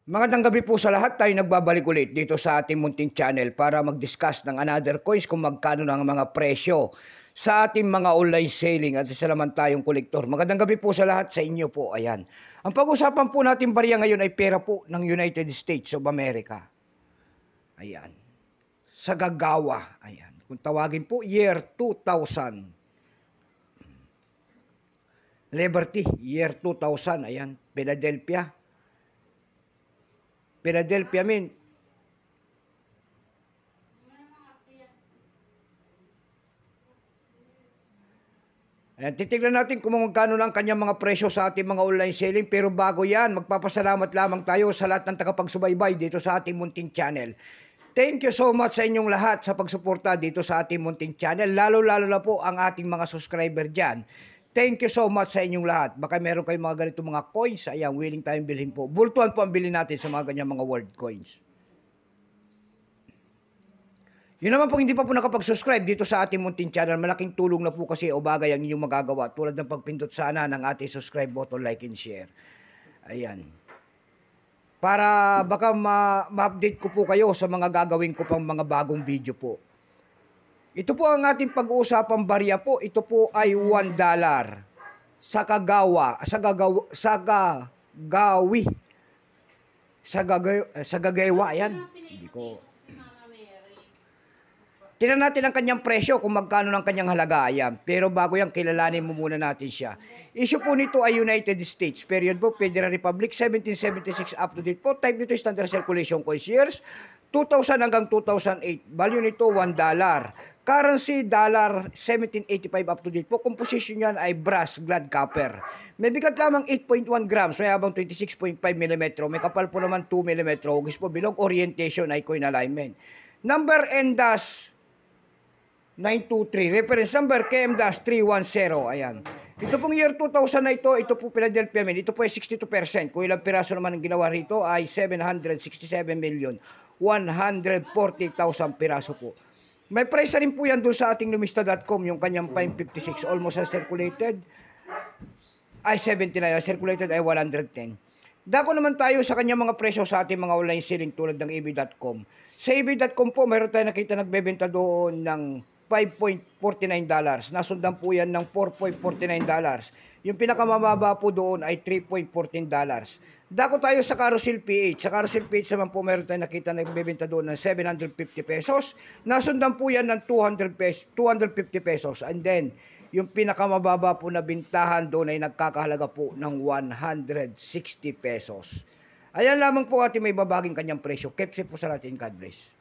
Magandang gabi po sa lahat. Tayo nagbabalik ulit dito sa ating munting channel para mag-discuss ng another coins kung magkano ng mga presyo sa ating mga online selling at isa naman tayong kolektor. Magandang gabi po sa lahat sa inyo po. Ayan. Ang pag-usapan po natin bariya ngayon ay pera po ng United States of America. Ayan. Sa gagawa. Ayan. Kung tawagin po, year 2000. Liberty, year 2000. Ayan. Philadelphia, Mint. Ayan, titignan natin kung magkano lang kanyang mga presyo sa ating mga online selling. Pero bago yan, magpapasalamat lamang tayo sa lahat ng tagapagsubaybay dito sa ating munting channel. Thank you so much sa inyong lahat sa pagsuporta dito sa ating munting channel. Lalo-lalo na po ang ating mga subscriber dyan. Thank you so much sa inyong lahat. Baka meron kayong mga ganito mga coins. Ayan, willing tayong bilhin po. Bultuan po ang bilhin natin sa mga ganyan mga world coins. Yun naman po hindi pa po nakapag-subscribe dito sa ating munting channel. Malaking tulong na po kasi o bagay ang inyong magagawa. Tulad ng pagpindot sana ng ating subscribe button, like and share. Ayan. Para baka ma-update ko po kayo sa mga gagawin ko pang mga bagong video po. Ito po ang ating pag-uusapang barya po. Ito po ay $1 sa kagawa, sa gagawa, yan. Hindi ko. Tingnan natin ang kanyang presyo kung magkano ng kanyang halaga. Ayan. Pero bago yan, kilalanin mo muna natin siya. Issue po nito ay United States. Period po, Federal Republic, 1776 up to date po. Type nito standard circulation coins years, 2000 hanggang 2008. Value nito $1. Currency, $1785 up to date po. Composition yan ay brass, glad copper. May bigat lamang 8.1 grams, may habang 26.5 mm. May kapal po naman 2 mm. Hugis po bilog, orientation ay coin alignment. Number NDAS 923. Reference number KM-310. Ayan. Ito pong year 2000 na ito po Philadelphia Mint. Ito po ay 62%. Kung ilang piraso naman ang ginawa rito ay 767,140,000 piraso po. May price rin po yan doon sa ating lumista.com, yung kanyang 556, almost circulated ay 79, circulated ay 110. Dako naman tayo sa kanyang mga presyo sa ating mga online selling tulad ng ebay.com. Sa ebay.com po, mayroon tayo nakita nagbebenta doon ng $5.49. Nasundan po yan ng $4.49. Yung pinakamababa po doon ay $3.14. Dako tayo sa Carousel PH. Sa Carousel PH naman po meron tayo nakita na nagbebenta doon ng 750 pesos. Nasundan po yan ng 250 pesos. And then, yung pinakamababa po na bintahan doon ay nagkakahalaga po ng 160 pesos. Ayan lamang po ating may babaging kanyang presyo. Keep safe po sa natin. God bless.